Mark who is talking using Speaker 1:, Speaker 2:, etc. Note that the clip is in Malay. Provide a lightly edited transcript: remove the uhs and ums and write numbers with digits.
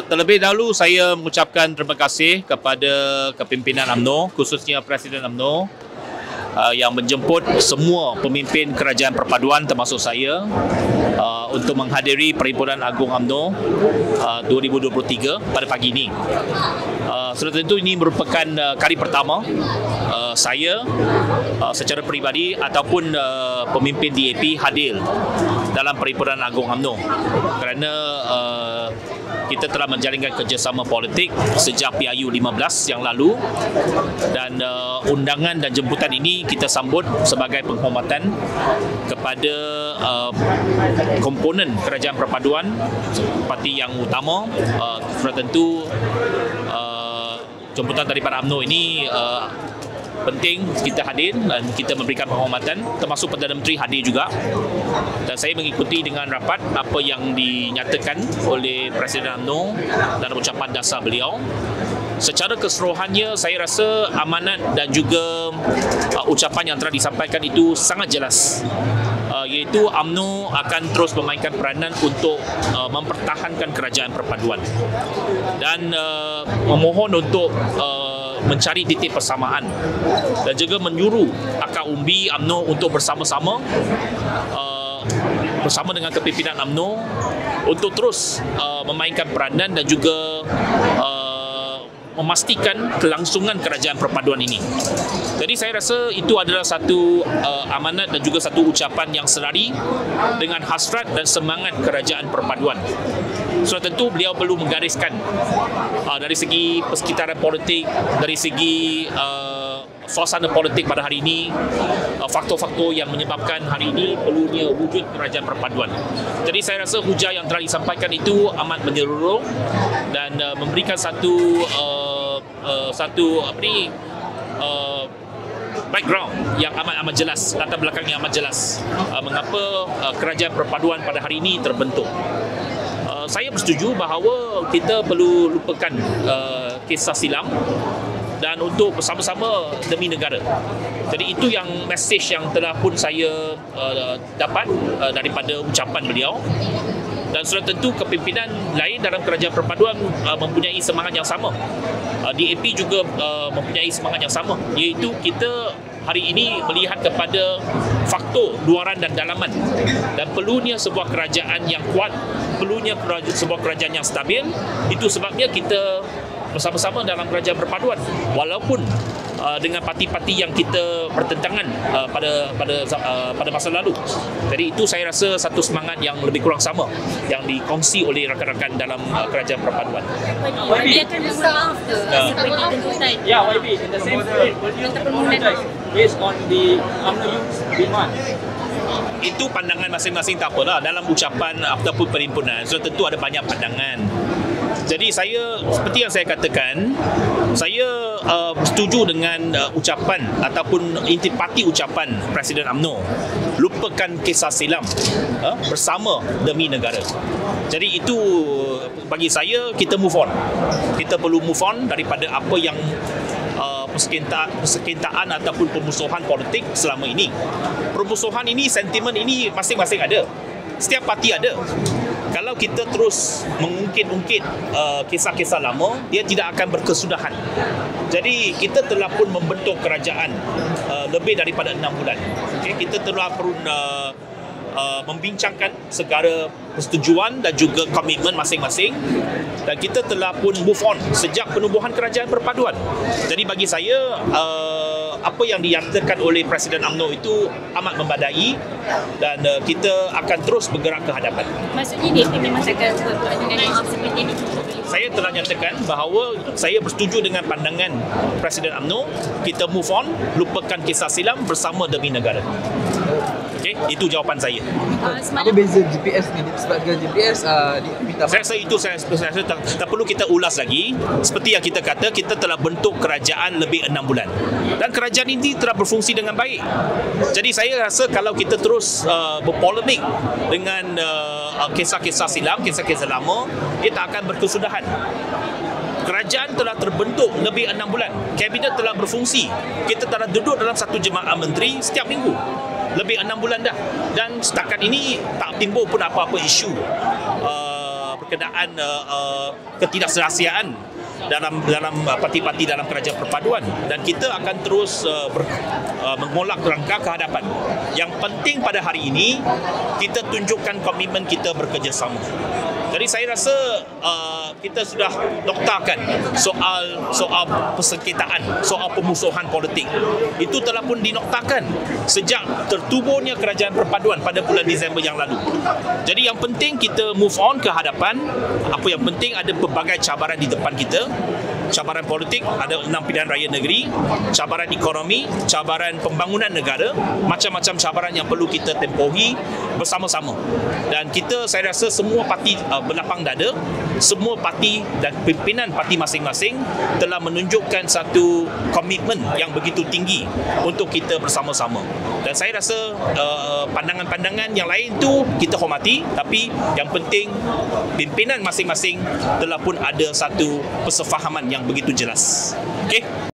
Speaker 1: Terlebih dahulu saya mengucapkan terima kasih kepada kepimpinan UMNO, khususnya Presiden UMNO yang menjemput semua pemimpin kerajaan perpaduan termasuk saya untuk menghadiri Perhimpunan Agung UMNO 2023 pada pagi ini. Sudah tentu ini merupakan kali pertama saya secara peribadi ataupun pemimpin DAP hadir dalam Perhimpunan Agung UMNO kerana kita telah menjalinkan kerjasama politik sejak PIU 15 yang lalu dan undangan dan jemputan ini kita sambut sebagai penghormatan kepada komponen kerajaan perpaduan parti yang utama. Sudah tentu jemputan daripada UMNO ini penting kita hadir dan kita memberikan penghormatan, termasuk Perdana Menteri hadir juga, dan saya mengikuti dengan rapat apa yang dinyatakan oleh Presiden UMNO dan ucapan dasar beliau. Secara keseluruhannya saya rasa amanat dan juga ucapan yang telah disampaikan itu sangat jelas, iaitu UMNO akan terus memainkan peranan untuk mempertahankan kerajaan perpaduan dan memohon untuk mencari titik persamaan dan juga menyuruh akar umbi UMNO untuk bersama-sama bersama dengan kepimpinan UMNO untuk terus memainkan peranan dan juga memastikan kelangsungan kerajaan perpaduan ini. Jadi saya rasa itu adalah satu amanat dan juga satu ucapan yang selari dengan hasrat dan semangat kerajaan perpaduan. So tentu beliau perlu menggariskan dari segi persekitaran politik, dari segi suasana politik pada hari ini, faktor-faktor yang menyebabkan hari ini perlunya wujud kerajaan perpaduan. Jadi saya rasa hujah yang telah disampaikan itu amat menyeluruh dan memberikan satu background yang amat jelas, latar belakang yang amat jelas mengapa kerajaan perpaduan pada hari ini terbentuk. Saya bersetuju bahawa kita perlu lupakan kisah silam dan untuk bersama-sama demi negara. Jadi itu yang mesej yang telah pun saya dapat daripada ucapan beliau. Dan sudah tentu kepimpinan lain dalam kerajaan perpaduan mempunyai semangat yang sama. DAP juga mempunyai semangat yang sama, iaitu kita hari ini melihat kepada faktor luaran dan dalaman dan perlunya sebuah kerajaan yang kuat, perlunya sebuah kerajaan yang stabil. Itu sebabnya kita bersama-sama dalam kerajaan perpaduan walaupun dengan parti-parti yang kita bertentangan pada masa lalu. Jadi itu saya rasa satu semangat yang lebih kurang sama yang dikongsi oleh rakan-rakan dalam kerajaan perpaduan.
Speaker 2: YB akan maaf ke seperti tuntutan?
Speaker 3: Ya, YB in the same spirit will you apologize based on the UMNO Youth demand?
Speaker 1: Itu pandangan masing-masing, tak apalah. Dalam ucapan ataupun perhimpunan sudah tentu ada banyak pandangan. Jadi saya, seperti yang saya katakan, saya setuju dengan ucapan ataupun intipati ucapan Presiden UMNO, lupakan kisah silam, bersama demi negara. Jadi itu bagi saya, kita move on. Kita perlu move on daripada apa yang persekintaan ataupun permusuhan politik selama ini. Permusuhan ini, sentimen ini masing-masing ada. Setiap parti ada. Kalau kita terus mengungkit-ungkit kisah-kisah lama, dia tidak akan berkesudahan. Jadi kita telah pun membentuk kerajaan lebih daripada 6 bulan. Okay? Kita telah pun membincangkan segala persetujuan dan juga komitmen masing-masing, dan kita telah pun move on sejak penubuhan kerajaan perpaduan. Jadi bagi saya, apa yang dinyatakan oleh Presiden UMNO itu amat membadai dan kita akan terus bergerak ke hadapan.
Speaker 2: Maksudnya DAP memang akan buat perhubungan yang seperti ini?
Speaker 1: Saya telah nyatakan bahawa saya bersetuju dengan pandangan Presiden UMNO. Kita move on, lupakan kisah silam bersama demi negara. Okay, itu jawapan saya.
Speaker 4: Apa beza GPS ni? Sebab GPS minta.
Speaker 1: Saya rasa itu saya tak perlu kita ulas lagi. Seperti yang kita kata, kita telah bentuk kerajaan lebih 6 bulan dan kerajaan ini telah berfungsi dengan baik. Jadi saya rasa kalau kita terus berpolemik dengan kisah-kisah silam, kisah-kisah lama, dia tak akan berkesudahan. Kerajaan telah terbentuk lebih 6 bulan. Kabinet telah berfungsi. Kita telah duduk dalam satu jemaah menteri setiap minggu. Lebih 6 bulan dah. Dan setakat ini tak timbul pun apa-apa isu berkenaan ketidakserahsiaan dalam parti-parti dalam kerajaan perpaduan, dan kita akan terus mengolak langkah ke hadapan. Yang penting pada hari ini kita tunjukkan komitmen kita bekerjasama. Jadi saya rasa kita sudah noktakan soal persengketaan, soal pemusuhan politik. Itu telah pun dinoktakan sejak tertubuhnya kerajaan perpaduan pada bulan Disember yang lalu. Jadi yang penting kita move on ke hadapan. Apa yang penting, ada pelbagai cabaran di depan kita. Cabaran politik, ada 6 pilihan raya negeri, cabaran ekonomi, cabaran pembangunan negara, macam-macam cabaran yang perlu kita tempohi bersama-sama. Dan kita, saya rasa semua parti berlapang dada, semua parti dan pimpinan parti masing-masing telah menunjukkan satu komitmen yang begitu tinggi untuk kita bersama-sama. Dan saya rasa pandangan-pandangan yang lain tu kita hormati, tapi yang penting pimpinan masing-masing telah pun ada satu persefahaman yang begitu jelas. Okey?